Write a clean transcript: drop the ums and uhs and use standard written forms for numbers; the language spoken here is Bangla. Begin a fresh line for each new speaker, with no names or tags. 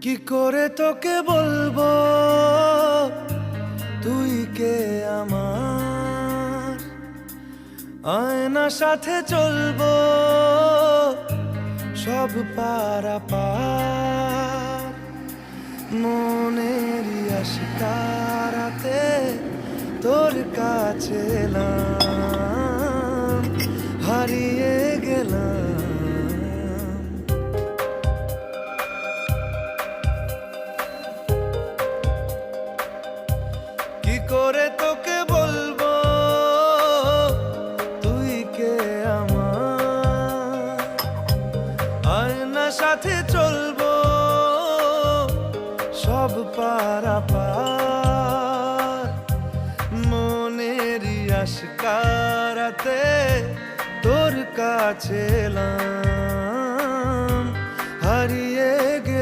কি করে তোকে বলবো তুই কে আমার, আয়না সাথে চলবো সব পারাপার, মনেরই আশিকারাতে তোর কাছে এলাম, হারিয়ে গেলাম। কি করে তোকে বলবো তুই কে আমার, আয়না সাথে চলবো সব পারাপার, মনেরই আশকারাতে তোর কাছে এলাম।